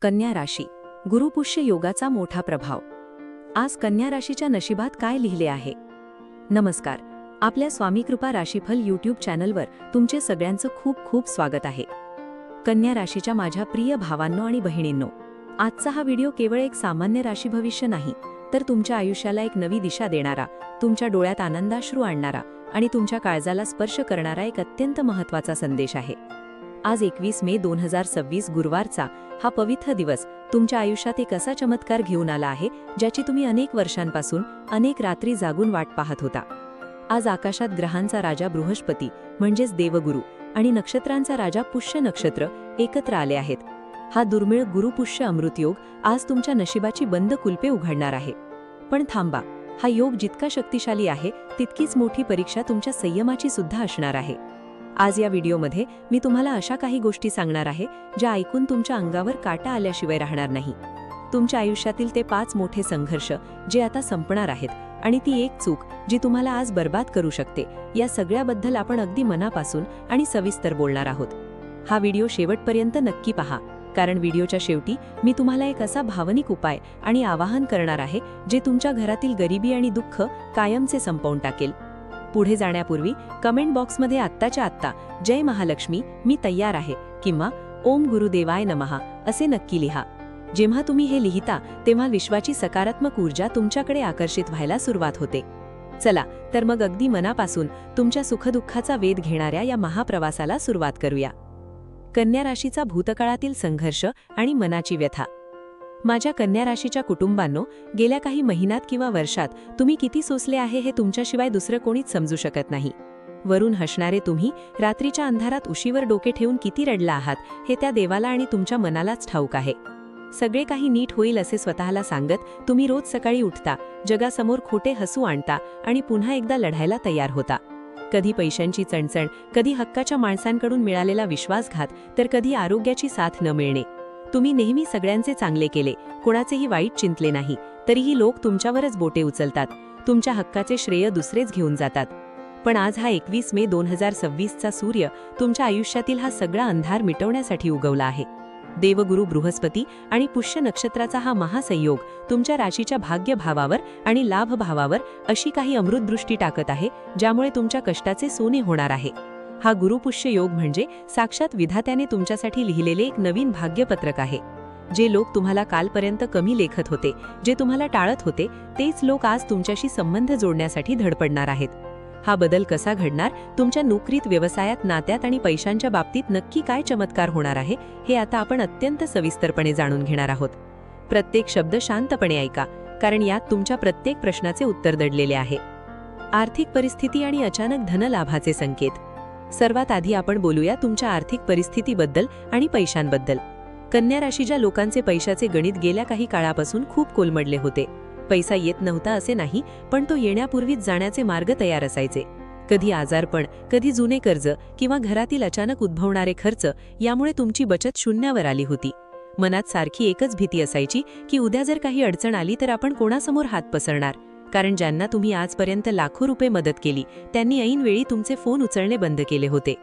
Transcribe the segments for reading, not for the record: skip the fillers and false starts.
कन्या राशी, गुरुपुष्य योगाचा मोठा प्रभाव. आज कन्या राशीच्या नशिबात काय लिहिले आहे? नमस्कार, आपल्या स्वामी कृपा राशीफल यूट्यूब चॅनलवर तुमचे सगळ्यांचं खूप खूप स्वागत आहे. कन्या राशीच्या माझ्या प्रिय भावांनो आणि बहिणींनो, आजचा हा व्हिडिओ केवळ एक सामान्य राशी भविष्य नाही, तर तुमच्या आयुष्याला एक नवी दिशा देणारा, तुमच्या डोळ्यात आनंदाश्रू आणणारा आणि तुमच्या काळजाला स्पर्श करणारा एक अत्यंत महत्त्वाचा संदेश आहे. आज 21 मे 2026 गुरुवारचा हा पवित्र दिवस तुमच्या आयुष्यात एक असा चमत्कार घेऊन आला आहे ज्याची तुम्ही अनेक वर्षांपासून अनेक रात्री जागून वाट पाहत होता. आज आकाशात ग्रहांचा राजा बृहस्पती म्हणजेच देवगुरु आणि नक्षत्रांचा राजा पुष्य नक्षत्र एकत्र आले आहेत. हा दुर्मिळ गुरुपुष्य अमृतयोग आज तुमच्या नशिबाची बंद कुलपे उघडणार आहे. पण थांबा, हा योग जितका शक्तिशाली आहे तितकीच मोठी परीक्षा तुमच्या संयमाची सुद्धा असणार आहे. आज या व्हिडिओमध्ये मी तुम्हाला अशा काही गोष्टी सांगणार आहे ज्या ऐकून तुमच्या अंगावर काटा आल्याशिवाय राहणार नाही. तुमच्या आयुष्यातील ते 5 मोठे संघर्ष जे आता संपणार आहेत आणि ती एक चूक जी तुम्हाला आज बर्बाद करू शकते, या सगळ्याबद्दल आपण अगदी मनापासून आणि सविस्तर बोलणार आहोत. हा व्हिडिओ शेवटपर्यंत नक्की पहा, कारण व्हिडिओच्या शेवटी मी तुम्हाला एक असा भावनिक उपाय आणि आवाहन करणार आहे जे तुमच्या घरातील गरिबी आणि दुःख कायमचे संपवून टाकेल. पुढे जाण्यापूर्वी कमेंट बॉक्समध्ये आत्ताच्या आत्ता जय महालक्ष्मी मी तयार आहे किंवा ओम गुरुदेवाय नमः असे नक्की लिहा. जेव्हा तुम्ही हे लिहिता तेव्हा विश्वाची सकारात्मक ऊर्जा तुमच्याकडे आकर्षित व्हायला सुरुवात होते. चला तर मग अगदी मनापासून तुमच्या सुखदुःखाचा वेध घेणाऱ्या या महाप्रवासाला सुरुवात करूया. कन्या राशीचा भूतकाळातील संघर्ष आणि मनाची व्यथा. माझ्या कन्या राशीच्या कुटुंबांनो, गेल्या काही महिन्यात किंवा वर्षात तुम्ही किती सोसले आहे हे तुमच्याशिवाय दुसरं कोणीच समजू शकत नाही. वरून हसणारे तुम्ही रात्रीच्या अंधारात उशीवर डोके ठेवून किती रडला आहात हे त्या देवाला आणि तुमच्या मनालाच ठाऊक आहे. सगळे काही नीट होईल असे स्वतःला सांगत तुम्ही रोज सकाळी उठता, जगासमोर खोटे हसू आणता आणि पुन्हा एकदा लढायला तयार होता. कधी पैशांची चणचण, कधी हक्काच्या माणसांकडून मिळालेला विश्वासघात, तर कधी आरोग्याची साथ न मिळणे. तुम्ही नेहमी सगळ्यांचे चांगले केले, कोणाचेही वाईट चिंतले नाही, तरीही लोक तुमच्यावरच बोटे उचलतात, तुमच्या हक्काचे श्रेय दुसरेच घेऊन जातात. पण आज हा 21 मे 2026चा सूर्य तुमच्या आयुष्यातील हा सगळा अंधार मिटवण्यासाठी उगवला आहे. देवगुरु बृहस्पती आणि पुष्य नक्षत्राचा हा महासंयोग तुमच्या राशीच्या भाग्य भावावर आणि लाभ भावावर अशी काही अमृतदृष्टी टाकत आहे ज्यामुळे तुमच्या कष्टाचे सोने होणार आहे. हा गुरुपुष्य योग म्हणजे साक्षात विधात्याने तुमच्यासाठी लिहिलेले एक नवीन भाग्यपत्रक आहे. जे लोक तुम्हाला कालपर्यंत कमी लेखत होते, जे तुम्हाला टाळत होते, तेच लोक आज तुमच्याशी संबंध जोडण्यासाठी धडपडणार आहेत. हा बदल कसा घडणार, तुमच्या नोकरीत, व्यवसायात, नात्यात आणि पैशांच्या बाबतीत नक्की काय चमत्कार होणार आहे हे आता आपण अत्यंत सविस्तरपणे जाणून घेणार आहोत. प्रत्येक शब्द शांतपणे ऐका, कारण यात तुमच्या प्रत्येक प्रश्नाचे उत्तर दडलेले आहे. आर्थिक परिस्थिती आणि अचानक धनलाभाचे संकेत. सर्वात आधी आपण बोलूया तुमच्या आर्थिक परिस्थितीबद्दल आणि पैशांबद्दल. कन्या राशीच्या लोकांचे पैशाचे गणित गेल्या काही काळापासून खूप कोलमडले होते. पैसा येत नव्हता असे नाही, पण तो येण्यापूर्वीच जाण्याचे मार्ग तयार असायचे. कधी आजारपण, कधी जुने कर्ज किंवा घरातील अचानक उद्भवणारे खर्च यामुळे तुमची बचत शून्यावर आली होती. मनात सारखी एकच भीती असायची की उद्या जर काही अडचण आली तर आपण कोणासमोर हात पसरणार, कारण ज्यांना तुम्ही आजपर्यंत लाखो रुपये मदत केली त्यांनी ऐनवेळी तुमचे फोन उचलणे बंद केले होते.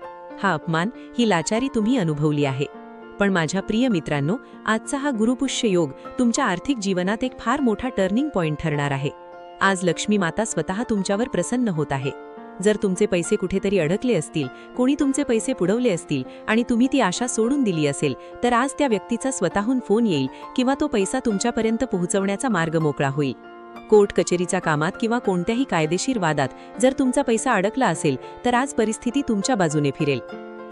हा अपमान, ही लाचारी तुम्ही अनुभवली आहे. पण माझ्या प्रिय मित्रांनो, आजचा हा गुरुपुष्य योग तुमच्या आर्थिक जीवनात एक फार मोठा टर्निंग पॉइंट ठरणार आहे. आज लक्ष्मी माता स्वतः तुमच्यावर प्रसन्न होत आहे. जर तुमचे पैसे कुठेतरी अडकले असतील, कोणी तुमचे पैसे पुढवले असतील आणि तुम्ही ती आशा सोडून दिली असेल, तर आज त्या व्यक्तीचा स्वतःहून फोन येईल किंवा तो पैसा तुमच्यापर्यंत पोहोचवण्याचा मार्ग मोकळा होईल. कोर्ट कचेरीच्या कामात किंवा कोणत्याही कायदेशीर वादात जर तुमचा पैसा अडकला असेल तर आज परिस्थिती तुमच्या बाजूने फिरेल.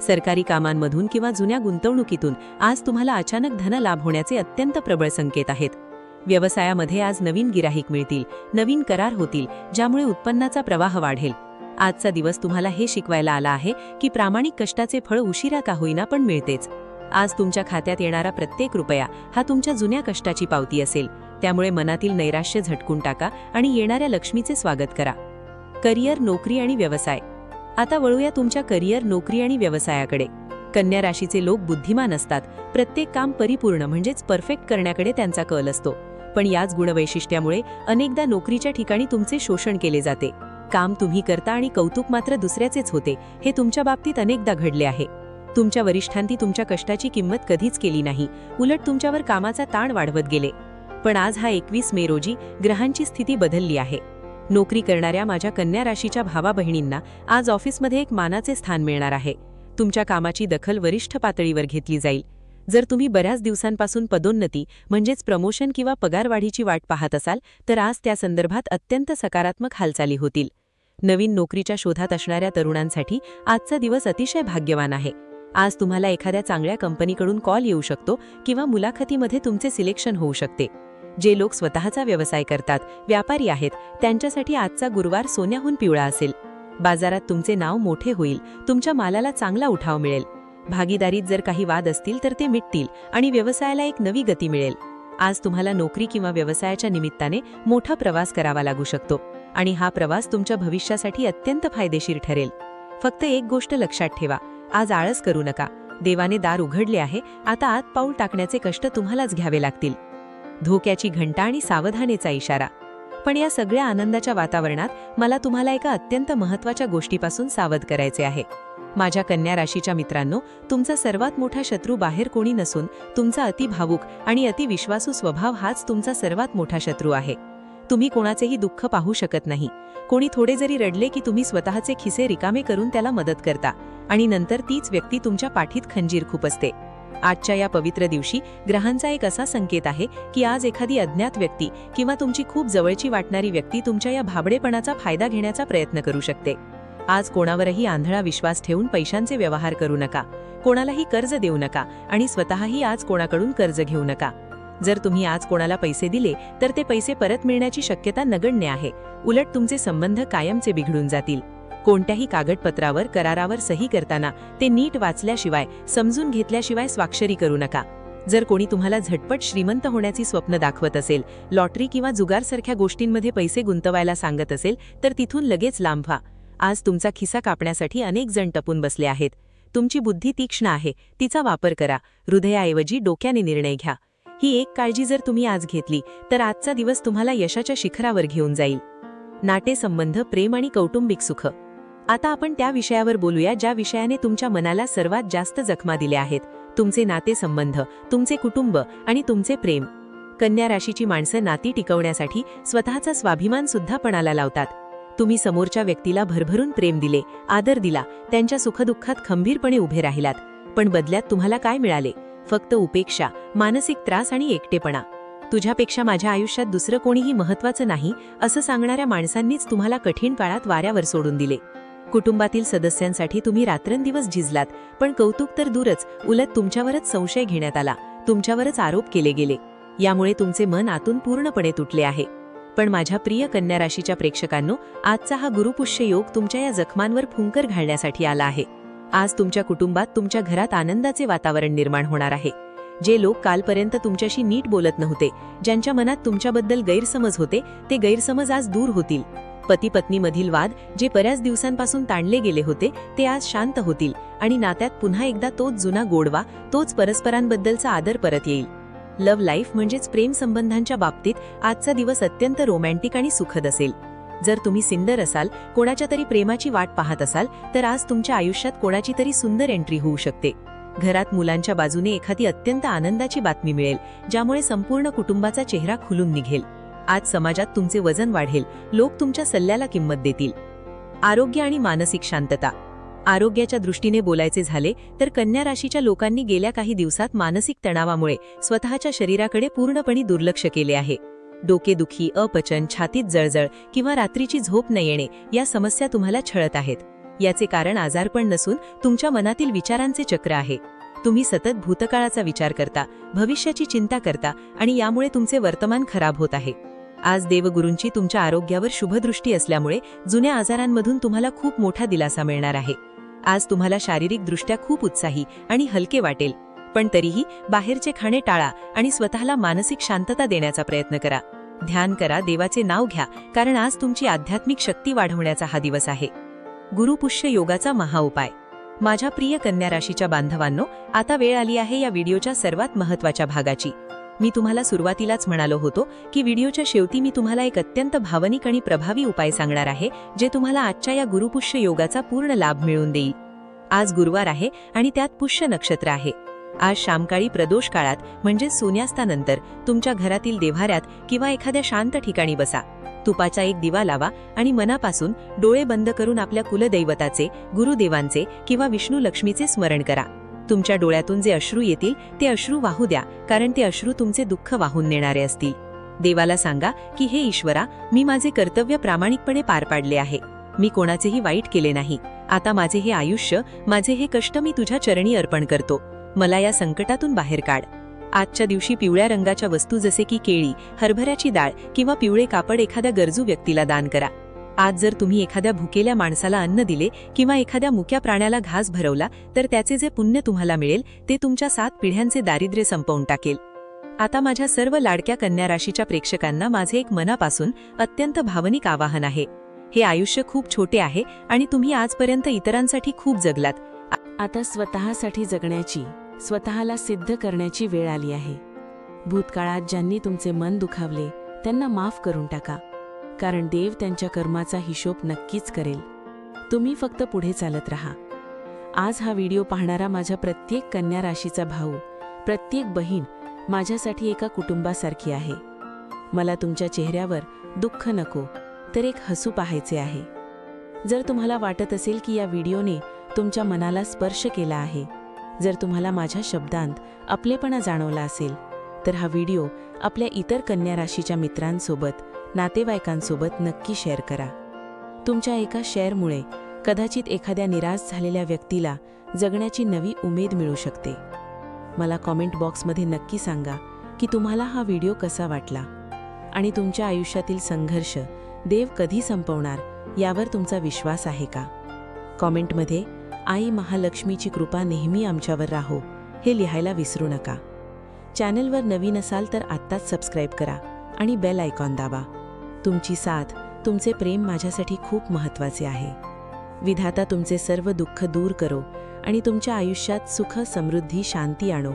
सरकारी कामांमधून किंवा जुन्या गुंतवणुकीतून आज तुम्हाला अचानक धनलाभ होण्याचे अत्यंत प्रबळ संकेत आहेत. व्यवसायामध्ये आज नवीन गिराहिक मिळतील, नवीन करार होतील, ज्यामुळे उत्पन्नाचा प्रवाह वाढेल. आजचा दिवस तुम्हाला हे शिकवायला आला आहे की प्रामाणिक कष्टाचे फळ उशिरा का होईना पण मिळतेच. आज तुमच्या खात्यात येणारा प्रत्येक रुपया हा तुमच्या जुन्या कष्टाची पावती असेल. त्यामुळे मनातील नैराश्य झटकून टाका आणि येणाऱ्या लक्ष्मीचे स्वागत करा. करिअर, नोकरी आणि व्यवसाय. आता वळूया तुमच्या करिअर, नोकरी आणि व्यवसायाकडे. कन्या राशीचे लोक बुद्धिमान असतात. प्रत्येक काम परिपूर्ण म्हणजेच परफेक्ट करण्याकडे त्यांचा कल असतो. पण याच गुणवैशिष्ट्यामुळे अनेकदा नोकरीच्या ठिकाणी तुमचे शोषण केले जाते. काम तुम्ही करता आणि कौतुक मात्र दुसऱ्याचेच होते. हे तुमच्या बाबतीत अनेकदा घडले आहे. तुमच्या वरिष्ठांनी तुमच्या कष्टाची किंमत कधीच केली नाही, उलट तुमच्यावर कामाचा ताण वाढवत गेले. पण आज हा 21 मे रोजी ग्रहांची स्थिती बदलली आहे. नोकरी करणाऱ्या माझ्या कन्या राशीच्या भावा बहिणींना आज ऑफिसमध्ये एक मानाचे स्थान मिळणार आहे. तुमच्या कामाची दखल वरिष्ठ पातळीवर घेतली जाईल. जर तुम्ही बऱ्याच दिवसांपासून पदोन्नती म्हणजेच प्रमोशन किंवा पगारवाढीची वाट पाहत असाल तर आज त्या संदर्भात अत्यंत सकारात्मक हालचाली होतील. नवीन नोकरीच्या शोधात असणाऱ्या तरुणांसाठी आजचा दिवस अतिशय भाग्यवान आहे. आज तुम्हाला एखाद्या चांगल्या कंपनीकडून कॉल येऊ शकतो किंवा मुलाखतीमध्ये तुमचे सिलेक्शन होऊ शकते. जे लोक स्वतःचा व्यवसाय करतात, व्यापारी आहेत, त्यांच्यासाठी आजचा गुरुवार सोन्याहून पिवळा असेल. बाजारात तुमचे नाव मोठे होईल, तुमच्या मालाला चांगला उठाव मिळेल. भागीदारीत जर काही वाद असतील तर ते मिटतील आणि व्यवसायाला एक नवी गती मिळेल. आज तुम्हाला नोकरी किंवा व्यवसायाच्या निमित्ताने मोठा प्रवास करावा लागू शकतो आणि हा प्रवास तुमच्या भविष्यासाठी अत्यंत फायदेशीर ठरेल. फक्त एक गोष्ट लक्षात ठेवा, आज आळस करू नका. देवाने दार उघडले आहे, आता आत पाऊल टाकण्याचे कष्ट तुम्हालाच घ्यावे लागतील. धोक्याची घंटा आणि सावधानेचा इशारा. पण या सगळ्या आनंदाच्या वातावरणात मला तुम्हाला एका अत्यंत महत्त्वाच्या गोष्टीपासून सावध करायचे आहे. माझ्या कन्या राशीच्या मित्रांनो, तुमचा सर्वात मोठा शत्रू बाहेर कोणी नसून तुमचा अतिभावुक आणि अतिविश्वासू स्वभाव हाच तुमचा सर्वात मोठा शत्रू आहे. तुम्ही कोणाचेही दुःख पाहू शकत नाही. कोणी थोडे जरी रडले की तुम्ही स्वतःचे खिसे रिकामे करून त्याला मदत करता आणि नंतर तीच व्यक्ती तुमच्या पाठीत खंजीर खुपसते. आजच्या या पवित्र दिवशी ग्रहांचा एक असा संकेत आहे की आज एखादी अज्ञात व्यक्ती किंवा तुमची खूप जवळची वाटणारी व्यक्ती तुमच्या या भाबडेपणाचा फायदा घेण्याचा प्रयत्न करू शकते. आज कोणावरही आंधळा विश्वास ठेवून पैशांचे व्यवहार करू नका, कोणालाही कर्ज देऊ नका आणि स्वतःही आज कोणाकडून कर्ज घेऊ नका. जर तुम्ही आज कोणाला पैसे दिले तर ते पैसे परत मिळण्याची शक्यता नगण्य आहे. उलट तुमचे संबंध कायमचे बिघडून जातील. कोणत्याही कागदपत्रावर करारावर सही करताना ते नीट वाचल्याशिवाय, समजून घेतल्याशिवाय स्वाक्षरी करू नका. जर कोणी तुम्हाला झटपट श्रीमंत होण्याची स्वप्न दाखवत असेल, लॉटरी किंवा जुगारसारख्या गोष्टींमध्ये पैसे गुंतवायला सांगत असेल तर तिथून लगेच लांब व्हा. आज तुमचा खिसा कापण्यासाठी अनेक जण टपून बसले आहेत. तुमची बुद्धी तीक्ष्ण आहे, तिचा वापर करा. हृदयाऐवजी डोक्याने निर्णय घ्या. ही एक काळजी जर तुम्ही आज घेतली तर आजचा दिवस तुम्हाला यशाच्या शिखरावर घेऊन जाईल. नातेसंबंध, प्रेम आणि कौटुंबिक सुख. आता आपण त्या विषयावर बोलूया ज्या विषयाने तुमच्या मनाला सर्वात जास्त जखमा दिल्या आहेत. तुमचे नातेसंबंध, तुमचे कुटुंब आणि तुमचे प्रेम. कन्या राशीची माणसं नाती टिकवण्यासाठी स्वतःचा स्वाभिमान सुद्धा पणाला लावतात. तुम्ही समोरच्या व्यक्तीला भरभरून प्रेम दिले, आदर दिला, त्यांच्या सुखदुःखात खंबीरपणे उभे राहिलात. पण बदल्यात तुम्हाला काय मिळाले? फक्त उपेक्षा, मानसिक त्रास आणि एकटेपणा. तुझ्यापेक्षा माझ्या आयुष्यात दुसरं कोणीही महत्त्वाचं नाही असं सांगणाऱ्या माणसांनीच तुम्हाला कठीण काळात वाऱ्यावर सोडून दिले. कुटुंबातील सदस्यांसाठी तुम्ही रात्रंदिवस झिजलात, पण कौतुक तर दूरच, उलट तुमच्यावरच संशय घेण्यात आला, तुमच्यावरच आरोप केले गेले. यामुळे तुमचे मन आतून पूर्णपणे तुटले आहे. पण माझ्या प्रिय कन्या राशीच्या प्रेक्षकांनो, आजचा हा गुरुपुष्य योग तुमच्या या जखमांवर फुंकर घालण्यासाठी आला आहे. आज तुमच्या कुटुंबात, तुमच्या घरात आनंदाचे वातावरण निर्माण होणार आहे. जे लोक कालपर्यंत तुमच्याशी नीट बोलत नव्हते, ज्यांच्या मनात तुमच्याबद्दल गैरसमज होते, ते गैरसमज आज दूर होतील. पती पत्नीमधील वाद जे बऱ्याच दिवसांपासून ताणले गेले होते ते आज शांत होतील आणि नात्यात पुन्हा एकदा तोच जुना गोडवा, तोच परस्परांबद्दलचा आदर परत येईल. लव्ह लाईफ म्हणजेच प्रेम संबंधांच्या बाबतीत आजचा दिवस अत्यंत रोमॅन्टिक आणि सुखद असेल. जर तुम्ही सिंगल असाल, कोणाच्या तरी प्रेमाची वाट पाहत असाल, तर आज तुमच्या आयुष्यात कोणाची तरी सुंदर एंट्री होऊ शकते. घरात मुलांच्या बाजूने एखादी अत्यंत आनंदाची बातमी मिळेल, ज्यामुळे संपूर्ण कुटुंबाचा चेहरा खुलून निघेल. आज समाजात तुमचे वजन वाढेल, लोक तुमच्या सल्ल्याला किंमत देतील. आरोग्य आणि मानसिक शांतता. आरोग्याच्या दृष्टीने बोलायचे झाले तर कन्या राशीच्या लोकांनी गेल्या काही दिवसात मानसिक तणावामुळे स्वतःच्या शरीराकडे पूर्णपणे दुर्लक्ष केले आहे. डोकेदुखी, अपचन, छातीत जळजळ किंवा रात्रीची झोप न येणे या समस्या तुम्हाला छळत आहेत. याचे कारण आजारपण नसून तुमच्या मनातील विचारांचे चक्र आहे. तुम्ही सतत भूतकाळाचा विचार करता, भविष्याची चिंता करता आणि यामुळे तुमचे वर्तमान खराब होत आहे. आज देवगुरूंची तुमच्या आरोग्यावर शुभदृष्टी असल्यामुळे जुन्या आजारांमधून तुम्हाला खूप मोठा दिलासा मिळणार आहे. आज तुम्हाला शारीरिकदृष्ट्या खूप उत्साही आणि हलके वाटेल, पण तरीही बाहेरचे खाणे टाळा आणि स्वतःला मानसिक शांतता देण्याचा प्रयत्न करा. ध्यान करा, देवाचे नाव घ्या, कारण आज तुमची आध्यात्मिक शक्ती वाढवण्याचा हा दिवस आहे. गुरुपुष्य योगाचा महाउपाय. माझ्या प्रिय कन्या राशीच्या बांधवांनो, आता वेळ आली आहे या व्हिडिओच्या सर्वात महत्त्वाच्या भागाची. मी तुम्हाला सुरुवातीलाच म्हणालो होतो की व्हिडिओच्या शेवटी मी तुम्हाला एक अत्यंत भावनिक आणि प्रभावी उपाय सांगणार आहे, जे तुम्हाला आजच्या या गुरुपुष्य योगाचा पूर्ण लाभ मिळवून देईल. आज गुरुवार आहे आणि त्यात पुष्य नक्षत्र आहे. आज शामकाळी प्रदोष काळात म्हणजे सूर्यास्तानंतर तुमच्या घरातील देव्हाऱ्यात किंवा एखाद्या शांत ठिकाणी बसा. तुपाचा एक दिवा लावा आणि मनापासून डोळे बंद करून आपल्या कुलदैवताचे, गुरुदेवांचे किंवा विष्णू लक्ष्मीचे स्मरण करा. तुमच्या डोळ्यातून जे अश्रू येतील ते अश्रू वाहू द्या, कारण ते अश्रू तुमचे दुःख वाहून नेणारे असतील. देवाला सांगा की हे ईश्वरा, मी माझे कर्तव्य प्रामाणिकपणे पार पाडले आहे. मी कोणाचेही वाईट केले नाही. आता माझे हे आयुष्य, माझे हे कष्ट मी तुझ्या चरणी अर्पण करतो. मला या संकटातून बाहेर काढ. आजच्या दिवशी पिवळ्या रंगाच्या वस्तू जसे की केळी, हरभऱ्याची डाळ किंवा पिवळे कापड एखाद्या गरजू व्यक्तीला दान करा. आज जर तुम्ही एखाद्या भुकेल्या माणसाला अन्न दिले किंवा एखाद्या मुक्या प्राण्याला घास भरवला तर त्याचे जे पुण्य तुम्हाला मिळेल ते तुमच्या 7 पिढ्यांचे दारिद्र्य संपवून टाकेल. आता माझ्या सर्व लाडक्या कन्या राशीच्या प्रेक्षकांना माझे एक मनापासून अत्यंत भावनिक आवाहन आहे. हे आयुष्य खूप छोटे आहे आणि तुम्ही आजपर्यंत इतरांसाठी खूप जगलात. आता स्वतःसाठी जगण्याची, स्वतःला सिद्ध करण्याची वेळ आली आहे. भूतकाळात ज्यांनी तुमचे मन दुखावले त्यांना माफ करून टाका, कारण देव त्यांच्या कर्माचा हिशोब नक्कीच करेल. तुम्ही फक्त पुढे चालत राहा. आज हा व्हिडिओ पाहणारा माझ्या प्रत्येक कन्या राशीचा भाऊ, प्रत्येक बहीण माझ्यासाठी एका कुटुंबासारखी आहे. मला तुमच्या चेहऱ्यावर दुःख नको तर एक हसू पाहायचे आहे. जर तुम्हाला वाटत असेल की या व्हिडिओने तुमच्या मनाला स्पर्श केला आहे, जर तुम्हाला माझ्या शब्दांत आपलेपणा जाणवला असेल, तर हा व्हिडिओ आपल्या इतर कन्या राशीच्या मित्रांसोबत, नातेवाईकांसोबत नक्की शेअर करा. तुमच्या एका शेअरमुळे कदाचित एखाद्या निराश झालेल्या व्यक्तीला जगण्याची नवी उमेद मिळू शकते. मला कॉमेंट बॉक्समध्ये नक्की सांगा की तुम्हाला हा व्हिडिओ कसा वाटला आणि तुमच्या आयुष्यातील संघर्ष देव कधी संपवणार यावर तुमचा विश्वास आहे का? कॉमेंटमध्ये आई महालक्ष्मीची कृपा नेहमी आमच्यावर राहो हे लिहायला विसरू नका. चॅनलवर नवीन असाल तर आत्ताच सबस्क्राईब करा आणि बेल आयकॉन दाबा. तुमची साथ, तुमचे प्रेम माझ्यासाठी खूप महत्त्वाचे आहे. विधाता तुमचे सर्व दुःख दूर करो आणि तुमच्या आयुष्यात सुख, समृद्धी, शांती आणो,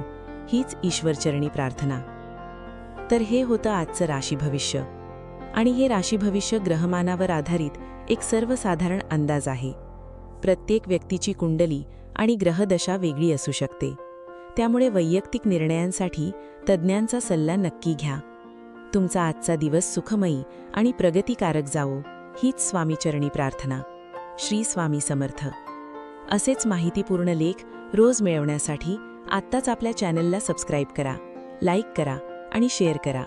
हीच ईश्वरचरणी प्रार्थना. तर हे होतं आजचं राशी भविष्य. आणि हे राशी भविष्य ग्रहमानावर आधारित एक सर्वसाधारण अंदाज आहे. प्रत्येक व्यक्तीची कुंडली आणि ग्रहदशा वेगळी असू शकते. त्यामुळे वैयक्तिक निर्णयांसाठी तज्ज्ञांचा सल्ला नक्की घ्या. तुमचा आजचा दिवस सुखमयी आणि प्रगतिकारक जावो, हीच स्वामीचरणी प्रार्थना. श्री स्वामी समर्थ. असेच माहितीपूर्ण लेख रोज मिळवण्यासाठी आत्ताच आपल्या चॅनलला सबस्क्राईब करा, लाईक करा आणि शेअर करा.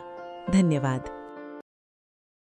धन्यवाद.